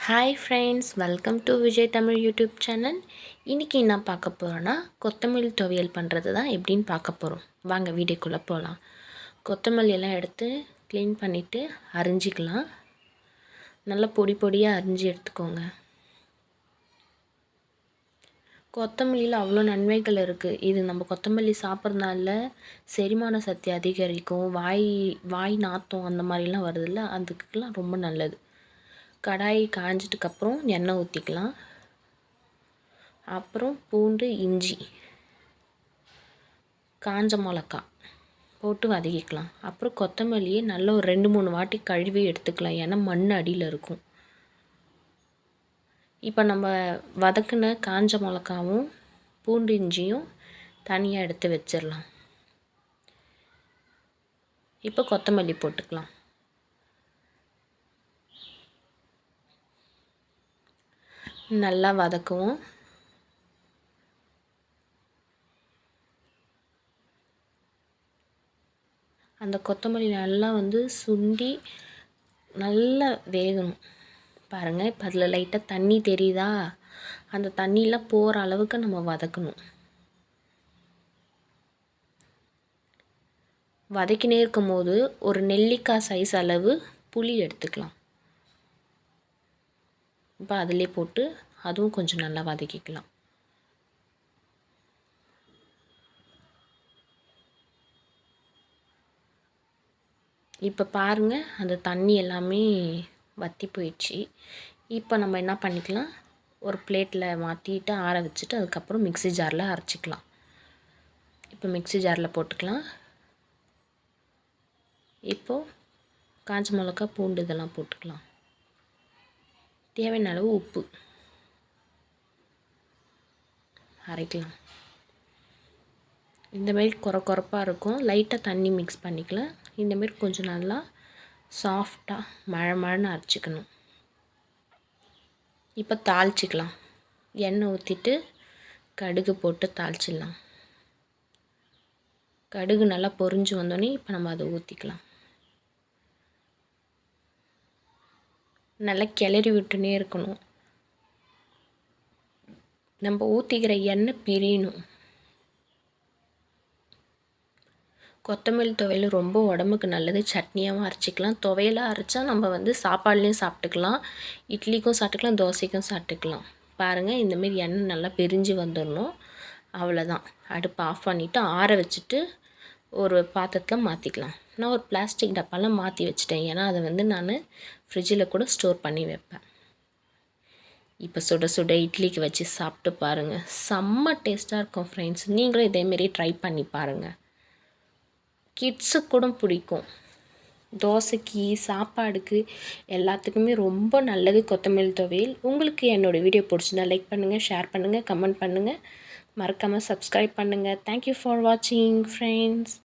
Hi friends, welcome to Vijay Tamil YouTube channel. இன்றைக்கி என்ன பார்க்க போகிறோன்னா கொத்தமல்லி துவையல் பண்ணுறது தான் எப்படின்னு பார்க்க போகிறோம். வாங்க வீடியோக்குள்ளே போகலாம். கொத்தமல்லி எல்லாம் எடுத்து க்ளீன் பண்ணிவிட்டு அரிஞ்சிக்கலாம். நல்லா பொடி பொடியாக அரிஞ்சு எடுத்துக்கோங்க. கொத்தமல்லியில் அவ்வளோ நன்மைகள் இருக்குது. இது நம்ம கொத்தமல்லி சாப்பிட்றதுனால செரிமான சக்தி அதிகரிக்கும். வாய் நாத்தம் அந்த மாதிரிலாம் வருதில்ல, அதுக்கெல்லாம் ரொம்ப நல்லது. கடாய் காய்ஞ்சதுக்கப்புறம் எண்ணெய் ஊற்றிக்கலாம். அப்புறம் பூண்டு, இஞ்சி, காஞ்ச மிளகா போட்டு வதக்கிக்கலாம். அப்புறம் கொத்தமல்லியை நல்லா ஒரு 2-3 வாட்டி கழுவி எடுத்துக்கலாம், ஏன்னா மண் அடியில் இருக்கும். இப்போ நம்ம வதக்கின காஞ்ச மிளகாவும் பூண்டு இஞ்சியும் தனியாக எடுத்து வச்சிடலாம். இப்போ கொத்தமல்லி போட்டுக்கலாம். நல்லா வதக்குவோம். அந்த கொத்தமல்லி நல்லா சுண்டி நல்லா வேகணும். பாருங்கள், இப்போ அதில் லைட்டாக தண்ணி தெரியுதா? அந்த தண்ணியெலாம் போகிற அளவுக்கு நம்ம வதக்கணும். வதக்கினே இருக்கும் போது ஒரு நெல்லிக்காய் சைஸ் அளவு புளி எடுத்துக்கலாம். இப்போ அதிலே போட்டு அதுவும் கொஞ்சம் நல்லா வதக்கிக்கலாம். இப்போ பாருங்கள், அந்த தண்ணி எல்லாமே வற்றி போயிடுச்சு. இப்போ நம்ம என்ன பண்ணிக்கலாம், ஒரு பிளேட்டில் மாற்றிட்டு ஆற வச்சுட்டு அதுக்கப்புறம் மிக்ஸி ஜாரில் அரைச்சிக்கலாம். இப்போ மிக்ஸி ஜாரில் போட்டுக்கலாம். இப்போது காஞ்ச மிளகா, பூண்டு இதெல்லாம் போட்டுக்கலாம். தேவையான அளவு உப்பு அரைக்கலாம். இந்தமாரி கொரப்பாக இருக்கும். லைட்டாக தண்ணி மிக்ஸ் பண்ணிக்கலாம். இந்தமாரி கொஞ்சம் நல்லா சாஃப்டாக மழன்னு அரைச்சிக்கணும். இப்போ தாளிச்சிக்கலாம். எண்ணெய் ஊற்றிட்டு கடுகு போட்டு தாளிச்சிடலாம். கடுகு நல்லா பொரிஞ்சு வந்தோடனே இப்போ நம்ம அதை ஊற்றிக்கலாம். நல்லா கிளறி விட்டுனே இருக்கணும். நம்ம ஊற்றிக்கிற எண்ணெய் பிரியணும். கொத்தமல்லி துவையல் ரொம்ப உடம்புக்கு நல்லது. சட்னியாகவும் அரைச்சிக்கலாம். துவையலாக அரைச்சா நம்ம சாப்பாடுலேயும் சாப்பிட்டுக்கலாம், இட்லிக்கும் சாப்பிட்டுக்கலாம், தோசைக்கும் சாப்பிட்டுக்கலாம். பாருங்கள், இந்தமாரி எண்ணெய் நல்லா பிரிஞ்சு வந்துடணும். அவ்வளோதான். அடுப்பு ஆஃப் பண்ணிவிட்டு ஆற வச்சுட்டு ஒரு பாத்திரத்தில் மாற்றிக்கலாம். நான் ஒரு பிளாஸ்டிக் டப்பாலாம் மாற்றி வச்சுட்டேன், ஏன்னா அதை நான் ஃப்ரிட்ஜில் கூட ஸ்டோர் பண்ணி வைப்பேன். இப்போ சுட சுட இட்லிக்கு வச்சு சாப்பிட்டு பாருங்கள், செம்ம டேஸ்ட்டாக இருக்கும் ஃப்ரெண்ட்ஸ். நீங்களும் இதேமாரி ட்ரை பண்ணி பாருங்கள். கிட்ஸுக்கு கூட பிடிக்கும். தோசைக்கு, சாப்பாடுக்கு எல்லாத்துக்குமே ரொம்ப நல்லது கொத்தமல்லி துவையல். உங்களுக்கு என்னோடய வீடியோ பிடிச்சிருந்தா லைக் பண்ணுங்கள், ஷேர் பண்ணுங்கள், கமெண்ட் பண்ணுங்கள். மறக்காமல் சப்ஸ்கிரைப் பண்ணுங்கள். தேங்க்யூ ஃபார் வாட்சிங் ஃப்ரெண்ட்ஸ்.